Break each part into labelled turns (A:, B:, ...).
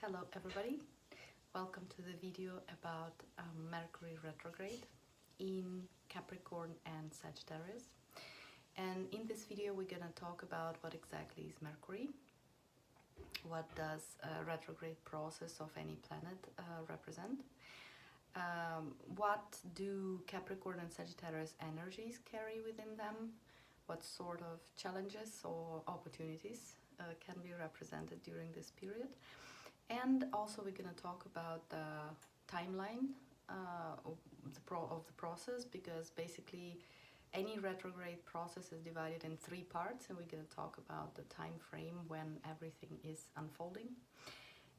A: Hello everybody, welcome to the video about Mercury retrograde in Capricorn and Sagittarius. And in this video we're gonna talk about what exactly is Mercury, what does a retrograde process of any planet represent, what do Capricorn and Sagittarius energies carry within them, what sort of challenges or opportunities can be represented during this period. And also we're going to talk about the timeline of the process, because basically any retrograde process is divided in 3 parts, and we're going to talk about the time frame when everything is unfolding.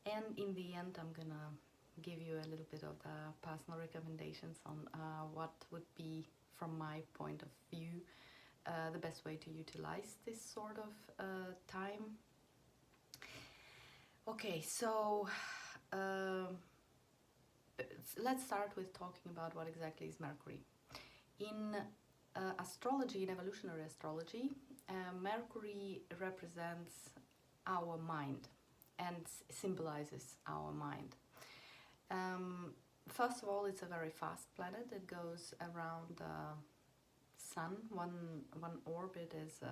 A: And in the end I'm going to give you a little bit of the personal recommendations on what would be, from my point of view, the best way to utilize this sort of time. Okay, so let's start with talking about what exactly is Mercury. In astrology, in evolutionary astrology, Mercury represents our mind and symbolizes our mind. First of all, it's a very fast planet. It goes around the Sun. One orbit is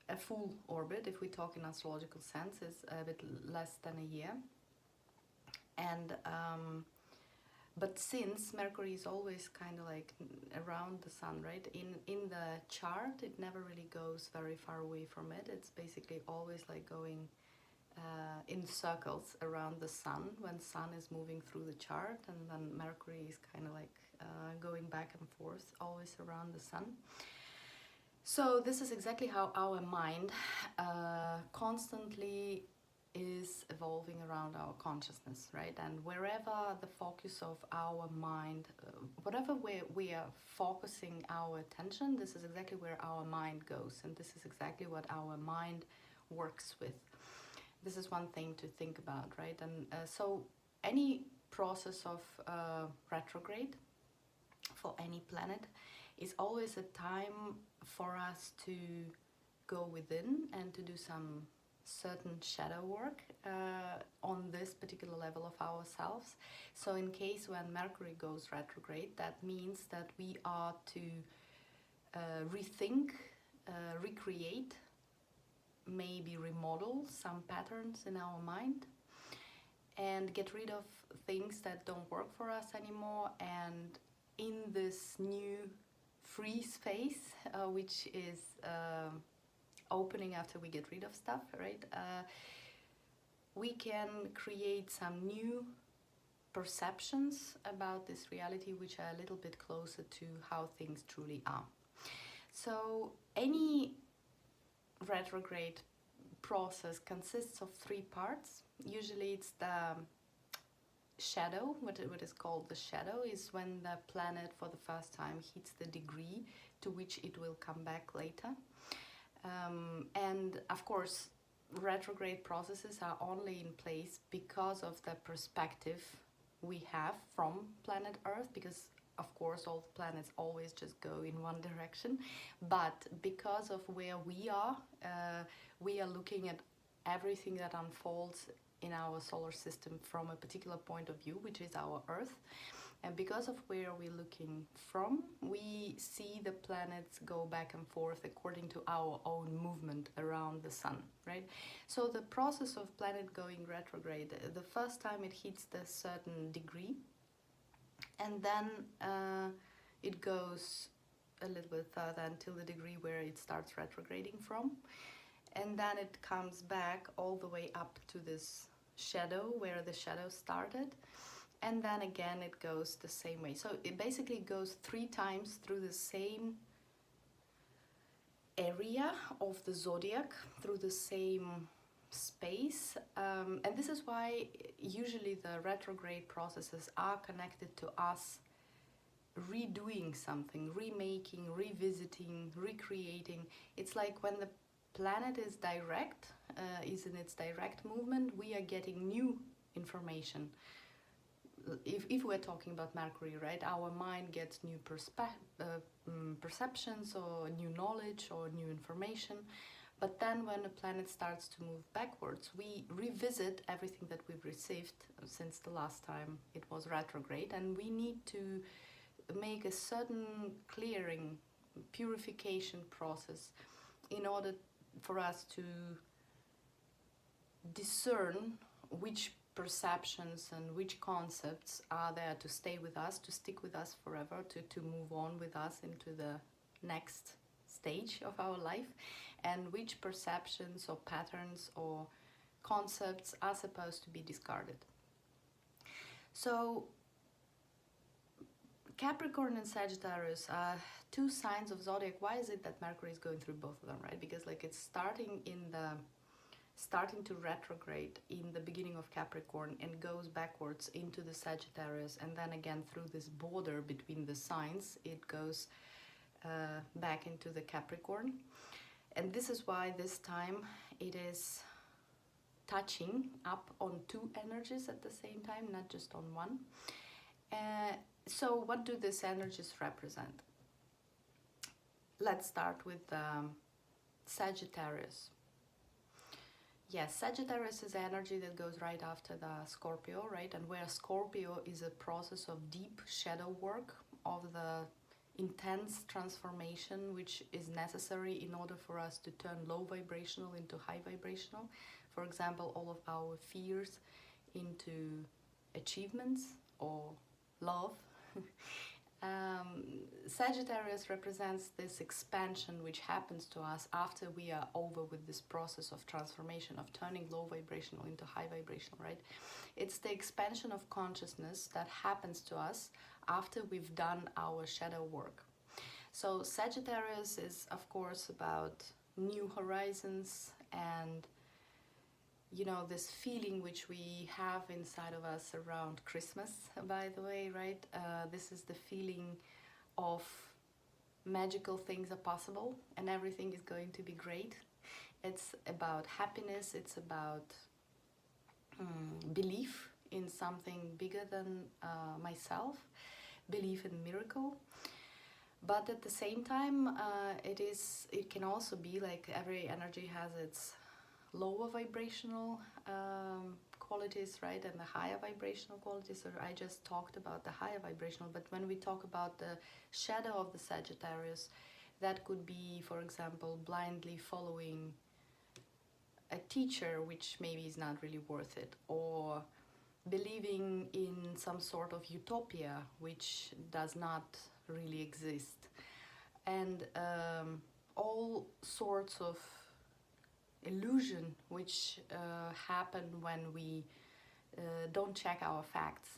A: a full orbit, if we talk in astrological sense, is a bit less than a year. And but since Mercury is always kind of like around the Sun, right, in the chart it never really goes very far away from it. It's basically always like going in circles around the Sun when Sun is moving through the chart, and then Mercury is kind of like going back and forth always around the Sun. So this is exactly how our mind constantly is evolving around our consciousness, right? And wherever the focus of our mind, whatever we are focusing our attention, this is exactly where our mind goes, and this is exactly what our mind works with. This is one thing to think about, right? And so any process of retrograde for any planet is always a time for us to go within and to do some certain shadow work on this particular level of ourselves. So in case when Mercury goes retrograde, that means that we are to rethink, recreate, maybe remodel some patterns in our mind and get rid of things that don't work for us anymore. And in this new free space, which is opening after we get rid of stuff, right? We can create some new perceptions about this reality, which are a little bit closer to how things truly are. So any retrograde process consists of 3 parts. Usually it's the shadow. What is called the shadow is when the planet for the first time hits the degree to which it will come back later. And of course retrograde processes are only in place because of the perspective we have from planet Earth, because of course all the planets always just go in one direction, but because of where we are looking at everything that unfolds in our solar system from a particular point of view, which is our Earth. And because of where we're looking from, we see the planets go back and forth according to our own movement around the Sun, right? So the process of planet going retrograde, the first time it hits the certain degree, and then it goes a little bit further until the degree where it starts retrograding from. And then it comes back all the way up to this shadow where the shadow started, and then again it goes the same way. So it basically goes 3 times through the same area of the zodiac, through the same space, and this is why usually the retrograde processes are connected to us redoing something, remaking, revisiting, recreating. It's like when the planet is direct, is in its direct movement, we are getting new information. If we're talking about Mercury, right, our mind gets new perceptions or new knowledge or new information. But then when a planet starts to move backwards, we revisit everything that we've received since the last time it was retrograde, and we need to make a certain clearing, purification process in order for us to discern which perceptions and which concepts are there to stay with us, to stick with us forever, to move on with us into the next stage of our life, and which perceptions or patterns or concepts are supposed to be discarded. So Capricorn and Sagittarius are two signs of zodiac. Why is it that Mercury is going through both of them, right? Because like it's starting to retrograde in the beginning of Capricorn and goes backwards into the Sagittarius, and then again through this border between the signs it goes back into the Capricorn. And this is why this time it is touching up on two energies at the same time, not just on one. So what do these energies represent? Let's start with Sagittarius. Yes, Sagittarius is energy that goes right after the Scorpio, right? And where Scorpio is a process of deep shadow work, of the intense transformation which is necessary in order for us to turn low vibrational into high vibrational. For example, all of our fears into achievements or love. Sagittarius represents this expansion which happens to us after we are over with this process of transformation, of turning low vibrational into high vibrational, right? It's the expansion of consciousness that happens to us after we've done our shadow work. So Sagittarius is, of course, about new horizons and, you know, this feeling which we have inside of us around Christmas, by the way, right? This is the feeling of magical things are possible and everything is going to be great. It's about happiness, it's about belief in something bigger than myself, belief in miracle. But at the same time, it can also be like every energy has its lower vibrational qualities, right, and the higher vibrational qualities. So I just talked about the higher vibrational, but when we talk about the shadow of the Sagittarius, that could be, for example, blindly following a teacher which maybe is not really worth it, or believing in some sort of utopia which does not really exist, and all sorts of illusion which happen when we don't check our facts,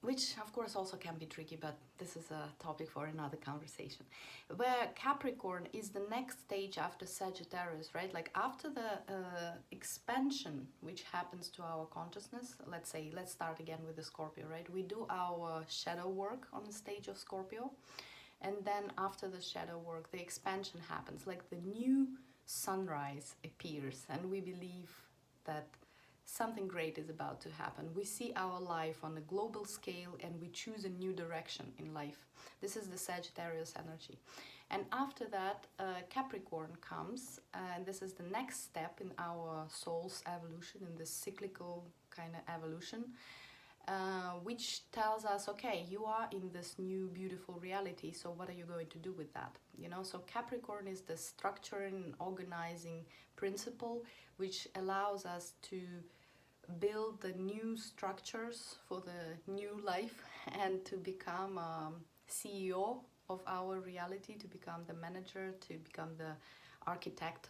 A: which of course also can be tricky, but this is a topic for another conversation. Where Capricorn is the next stage after Sagittarius, right? Like after the expansion which happens to our consciousness, let's start again with the Scorpio, right? We do our shadow work on the stage of Scorpio, and then after the shadow work, the expansion happens, like the new sunrise appears, and we believe that something great is about to happen. We see our life on a global scale and we choose a new direction in life. This is the Sagittarius energy. And after that, Capricorn comes, and this is the next step in our soul's evolution, in this cyclical kind of evolution. Which tells us, okay, you are in this new beautiful reality, so what are you going to do with that? You know, so Capricorn is the structuring and organizing principle which allows us to build the new structures for the new life and to become CEO of our reality, to become the manager, to become the architect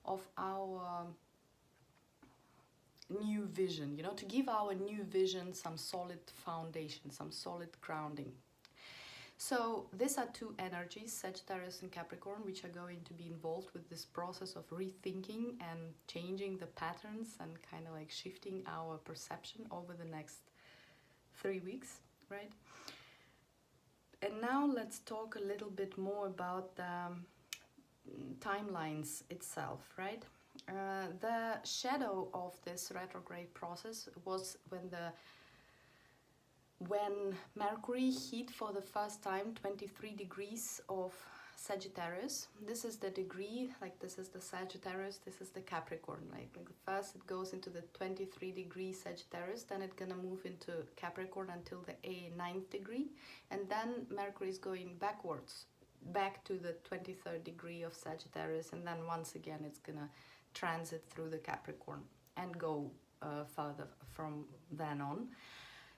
A: of our new vision, you know, to give our new vision some solid foundation, some solid grounding. So these are two energies, Sagittarius and Capricorn, which are going to be involved with this process of rethinking and changing the patterns and kind of like shifting our perception over the next 3 weeks, right? And now let's talk a little bit more about the timelines itself, right? The shadow of this retrograde process was when Mercury hit for the first time 23 degrees of Sagittarius. This is the degree, like this is the Sagittarius, this is the Capricorn. Like first it goes into the 23-degree Sagittarius, then it's gonna move into Capricorn until the 9th degree, and then Mercury is going backwards, back to the 23rd degree of Sagittarius, and then once again it's gonna transit through the Capricorn and go further from then on.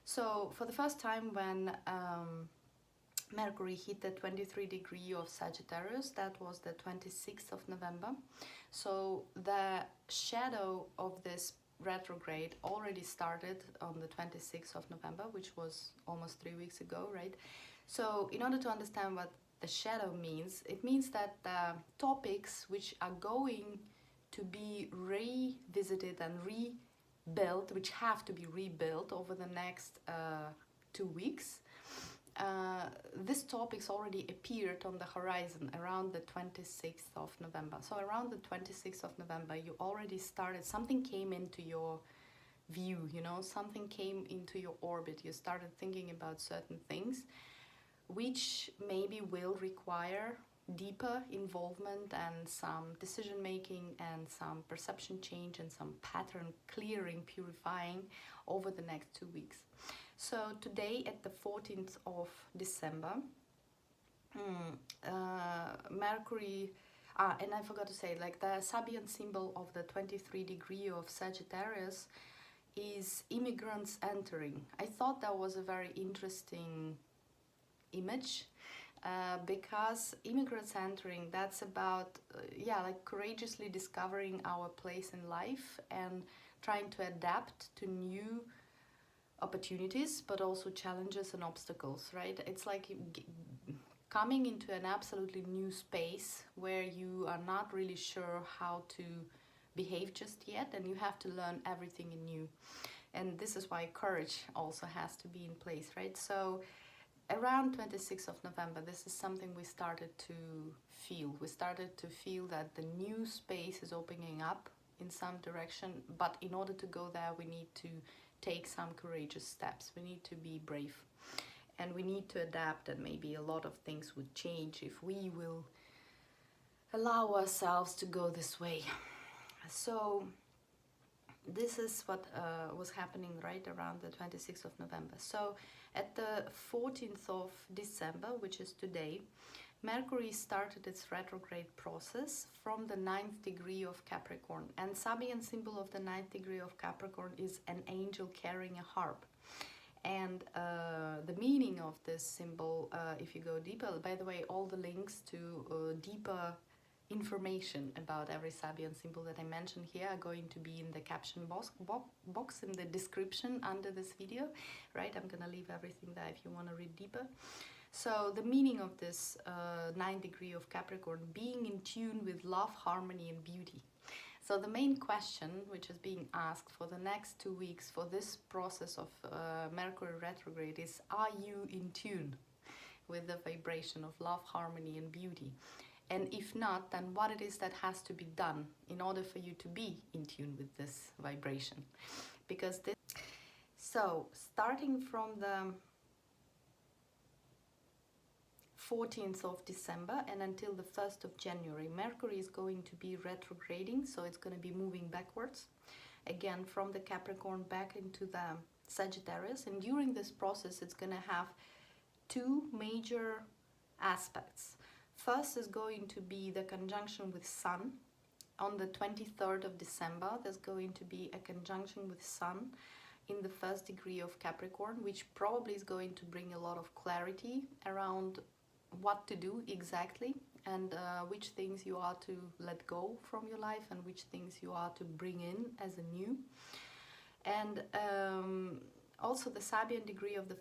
A: So for the first time when Mercury hit the 23 degree of Sagittarius, that was the 26th of November. So the shadow of this retrograde already started on the 26th of November, which was almost 3 weeks ago, right? So in order to understand what the shadow means, it means that the topics which are going to be revisited and rebuilt, which have to be rebuilt over the next 2 weeks, this topics already appeared on the horizon around the 26th of November. So around the 26th of November, you already started, something came into your view, you know, something came into your orbit. You started thinking about certain things, which maybe will require deeper involvement and some decision making and some perception change and some pattern clearing, purifying over the next 2 weeks. So today at the 14th of December, Mercury, and I forgot to say, like the Sabian symbol of the 23 degree of Sagittarius is immigrants entering. I thought that was a very interesting image, because immigrants entering, that's about, like courageously discovering our place in life and trying to adapt to new opportunities, but also challenges and obstacles, right? It's like coming into an absolutely new space where you are not really sure how to behave just yet, and you have to learn everything anew. And this is why courage also has to be in place, right? So around 26th of November, this is something we started to feel. We started to feel that the new space is opening up in some direction, but in order to go there, we need to take some courageous steps. We need to be brave, and we need to adapt, and maybe a lot of things would change if we will allow ourselves to go this way. So this is what was happening right around the 26th of November. So at the 14th of December, which is today, Mercury started its retrograde process from the 9th degree of Capricorn. And Sabian symbol of the 9th degree of Capricorn is an angel carrying a harp. And the meaning of this symbol, if you go deeper, by the way, all the links to deeper information about every Sabian symbol that I mentioned here are going to be in the caption box in the description under this video, right? I'm gonna leave everything there if you want to read deeper. So the meaning of this 9th degree of Capricorn, being in tune with love, harmony and beauty. So the main question which is being asked for the next 2 weeks for this process of Mercury retrograde is, are you in tune with the vibration of love, harmony and beauty? And if not, then what it is that has to be done in order for you to be in tune with this vibration? Because this, so starting from the 14th of December and until the 1st of January, Mercury is going to be retrograding, so it's going to be moving backwards, again from the Capricorn back into the Sagittarius. And during this process, it's going to have two major aspects. First is going to be the conjunction with Sun. On the 23rd of December, there's going to be a conjunction with Sun in the 1st degree of Capricorn, which probably is going to bring a lot of clarity around what to do exactly, and which things you are to let go from your life and which things you are to bring in as a new. And also the Sabian degree of the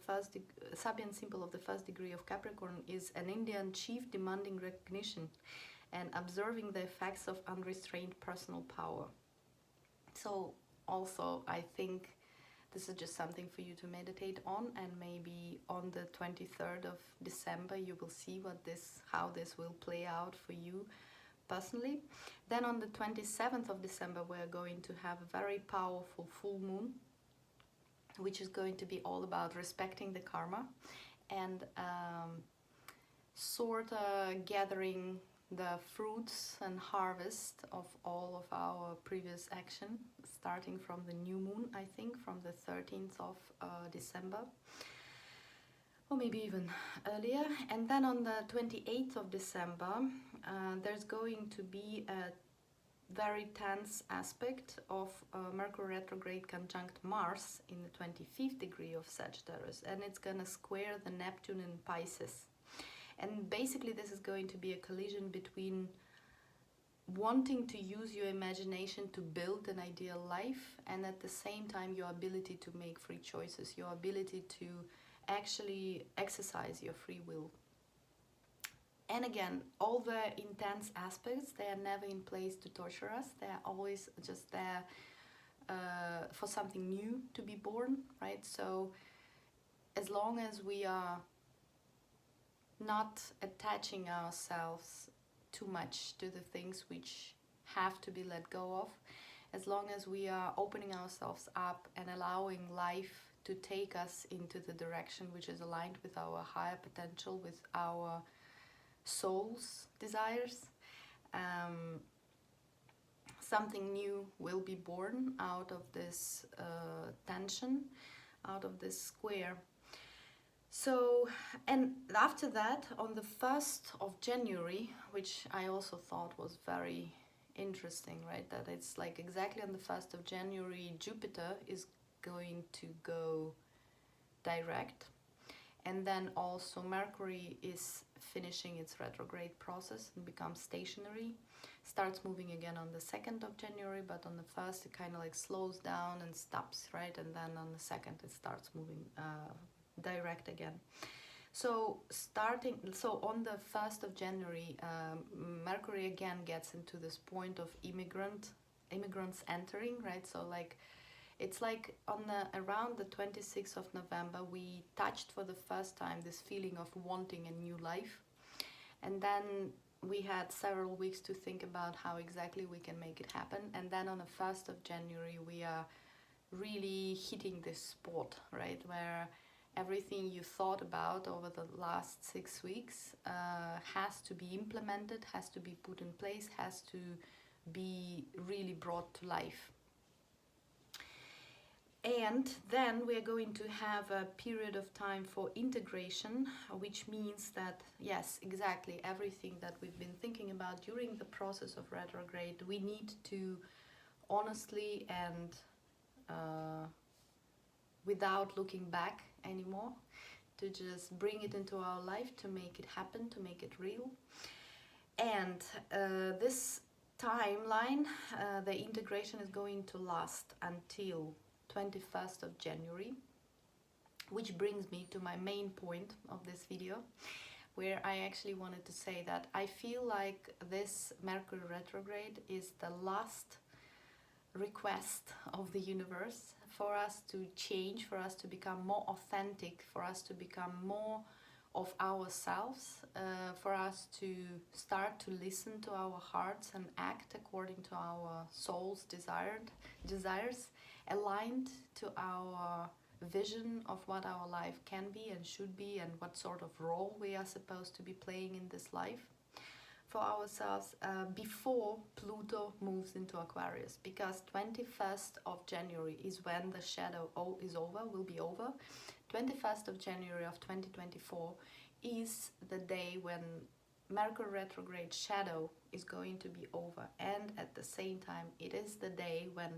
A: Sabian symbol of the 1st degree of Capricorn is an Indian chief demanding recognition and observing the effects of unrestrained personal power. So also I think this is just something for you to meditate on, and maybe on the 23rd of December you will see how this will play out for you personally. Then on the 27th of December we're going to have a very powerful full moon, which is going to be all about respecting the karma and sort of gathering the fruits and harvest of all of our previous action, starting from the new moon, I think, from the 13th of December, or maybe even earlier. And then on the 28th of December, there's going to be a very tense aspect of Mercury retrograde conjunct Mars in the 25th degree of Sagittarius, and it's gonna square the Neptune in Pisces. And basically this is going to be a collision between wanting to use your imagination to build an ideal life, and at the same time your ability to make free choices, your ability to actually exercise your free will. And again, all the intense aspects, they are never in place to torture us. They are always just there for something new to be born, right? So as long as we are not attaching ourselves too much to the things which have to be let go of, as long as we are opening ourselves up and allowing life to take us into the direction which is aligned with our higher potential, with our soul's desires, something new will be born out of this tension, out of this square. So, and after that, on the 1st of January, which I also thought was very interesting, right, that it's like exactly on the 1st of January, Jupiter is going to go direct. And then also Mercury is finishing its retrograde process and becomes stationary, starts moving again on the 2nd of January, but on the 1st it kind of like slows down and stops, right? And then on the 2nd it starts moving direct again. So on the 1st of January, Mercury again gets into this point of immigrants entering, right? So like, it's like around the 26th of November, we touched for the first time this feeling of wanting a new life. And then we had several weeks to think about how exactly we can make it happen. And then on the 1st of January, we are really hitting this spot, right, where everything you thought about over the last 6 weeks has to be implemented, has to be put in place, has to be really brought to life. And then we're going to have a period of time for integration, which means that, yes, exactly, everything that we've been thinking about during the process of retrograde, we need to honestly and without looking back anymore, to just bring it into our life, to make it happen, to make it real. And this timeline, the integration is going to last until 21st of January, which brings me to my main point of this video, where I actually wanted to say that I feel like this Mercury retrograde is the last request of the universe for us to change, for us to become more authentic, for us to become more of ourselves, for us to start to listen to our hearts and act according to our soul's desires, aligned to our vision of what our life can be and should be, and what sort of role we are supposed to be playing in this life for ourselves before Pluto moves into Aquarius, because 21st of January is when the shadow will be over. 21st of January of 2024 is the day when Mercury retrograde shadow is going to be over, and at the same time it is the day when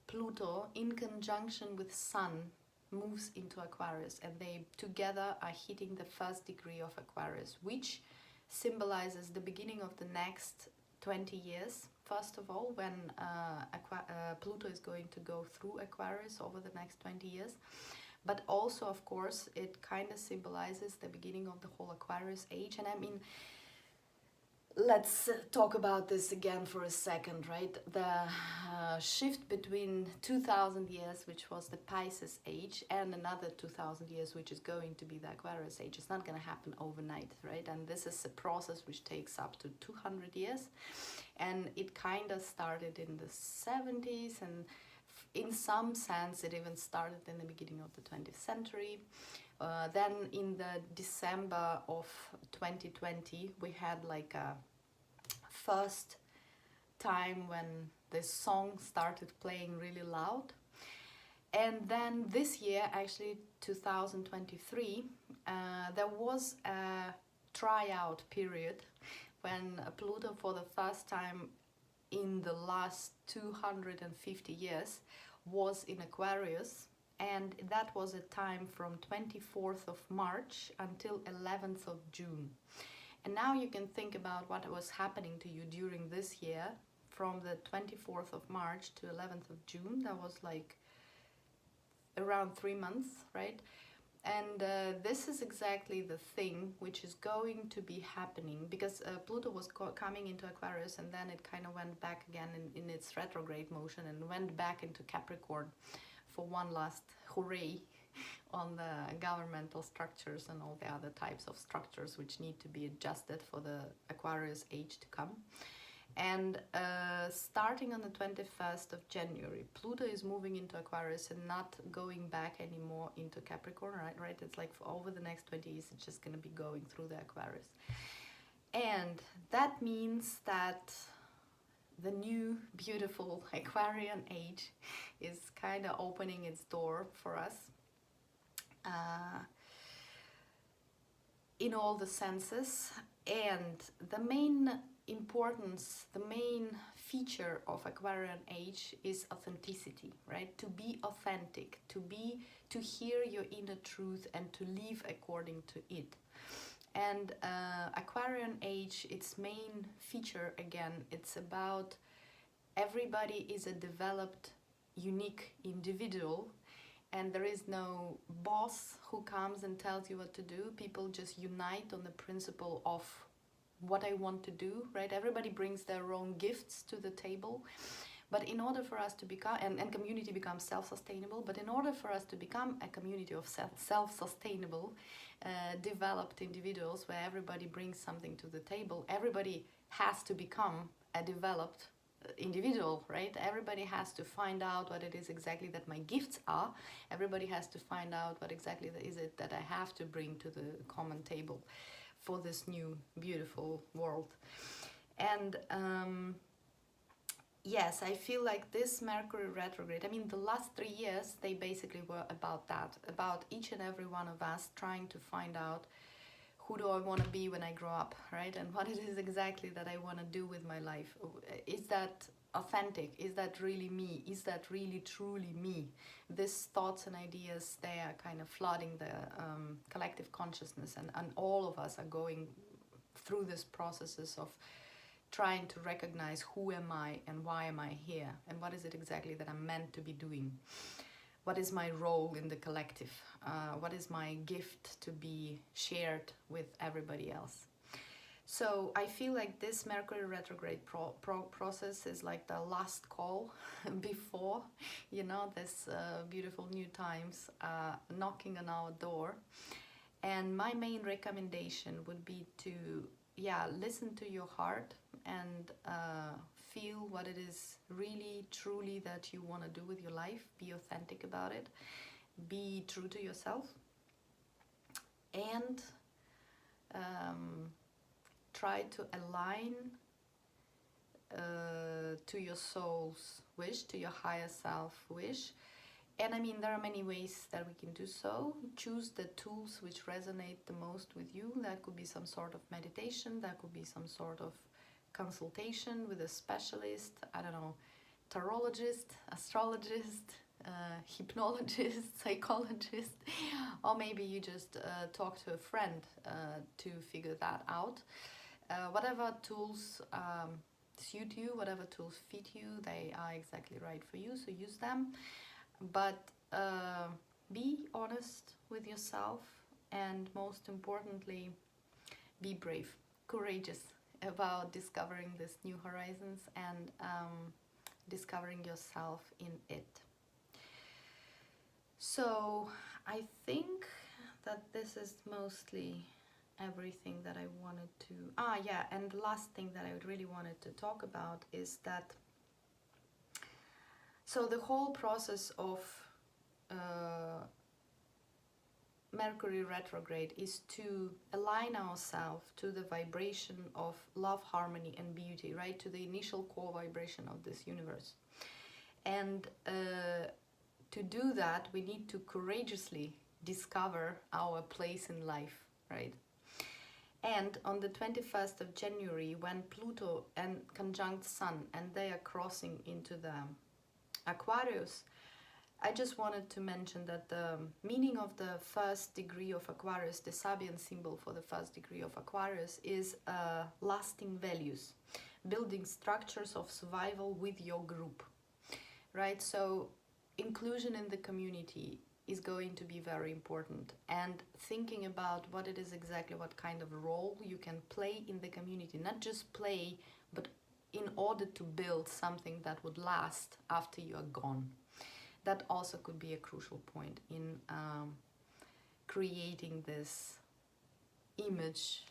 A: Pluto in conjunction with Sun moves into Aquarius, and they together are hitting the 1st degree of Aquarius, which symbolizes the beginning of the next 20 years. First of all, when Pluto is going to go through Aquarius over the next 20 years. But also, of course, it kind of symbolizes the beginning of the whole Aquarius age. And I mean, let's talk about this again for a second, right? The shift between 2000 years, which was the Pisces age, and another 2000 years, which is going to be the Aquarius age, it's not going to happen overnight, right? And this is a process which takes up to 200 years. And it kind of started in the 70s, and In some sense, it even started in the beginning of the 20th century. Then in the December of 2020, we had like a first time when this song started playing really loud. And then this year, actually 2023, there was a tryout period when Pluto, for the first time in the last 250 years, was in Aquarius, and that was a time from 24th of March until 11th of June. And now you can think about what was happening to you during this year from the 24th of March to 11th of June. That was like around 3 months, right? And this is exactly the thing which is going to be happening, because Pluto was coming into Aquarius, and then it kind of went back again in its retrograde motion and went back into Capricorn for one last hooray on the governmental structures and all the other types of structures which need to be adjusted for the Aquarius age to come. And starting on the 21st of January, Pluto is moving into Aquarius and not going back anymore into Capricorn, right? It's like for over the next 20 years, it's just going to be going through the Aquarius. And that means that the new, beautiful Aquarian age is kind of opening its door for us in all the senses. And the main importance, the main feature of Aquarian age is authenticity, right? To be authentic, to hear your inner truth and to live according to it. And Aquarian age, its main feature, again, it's about everybody is a developed, unique individual, and there is no boss who comes and tells you what to do. People just unite on the principle of what I want to do, right? Everybody brings their own gifts to the table. But in order for us to become, and community becomes self-sustainable, but in order for us to become a community of self-sustainable, developed individuals where everybody brings something to the table, everybody has to become a developed individual, right? Everybody has to find out what it is exactly that my gifts are. Everybody has to find out what exactly is it that I have to bring to the common table for this new, beautiful world. And yes, I feel like this Mercury retrograde, I mean, the last 3 years, they basically were about that, about each and every one of us trying to find out who do I want to be when I grow up, right? And what it is exactly that I want to do with my life. Is that authentic? Is that really me? Is that really truly me? These thoughts and ideas, they are kind of flooding the collective consciousness, and all of us are going through these processes of trying to recognize who am I and why am I here, and what is it exactly that I'm meant to be doing. What is my role in the collective? What is my gift to be shared with everybody else? So I feel like this Mercury retrograde process is like the last call before, you know, this beautiful new times knocking on our door. And my main recommendation would be to, listen to your heart and feel what it is really, truly that you want to do with your life. Be authentic about it. Be true to yourself. And try to align to your soul's wish, to your higher self wish. And I mean, there are many ways that we can do so. Choose the tools which resonate the most with you. That could be some sort of meditation. That could be some sort of consultation with a specialist, I don't know, tarologist, astrologist, hypnologist, psychologist, or maybe you just talk to a friend to figure that out. Whatever tools suit you, whatever tools fit you, they are exactly right for you, so use them. But be honest with yourself, and most importantly, be brave, courageous about discovering these new horizons and discovering yourself in it. So I think that this is mostly everything that I wanted to... and the last thing that I really wanted to talk about is that So the whole process of Mercury retrograde is to align ourselves to the vibration of love, harmony and beauty, right? To the initial core vibration of this universe. And to do that, we need to courageously discover our place in life, right? And on the 21st of January, when Pluto and conjunct Sun, and they are crossing into the Aquarius, I just wanted to mention that the meaning of the first degree of Aquarius, the Sabian symbol for the first degree of Aquarius, is lasting values, building structures of survival with your group, right? So inclusion in the community is going to be very important, and thinking about what it is exactly, what kind of role you can play in the community, not just play, but in order to build something that would last after you are gone. That also could be a crucial point in creating this image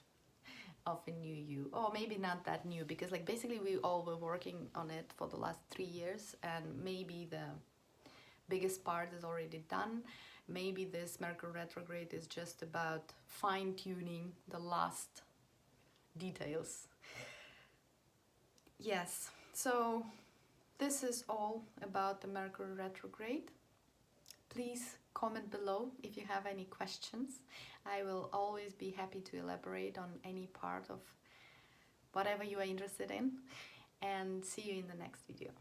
A: of a new you, or maybe not that new, because like basically we all were working on it for the last 3 years, and maybe the biggest part is already done. Maybe this Mercury retrograde is just about fine-tuning the last details. Yes, so this is all about the Mercury retrograde. Please comment below if you have any questions. I will always be happy to elaborate on any part of whatever you are interested in, and see you in the next video.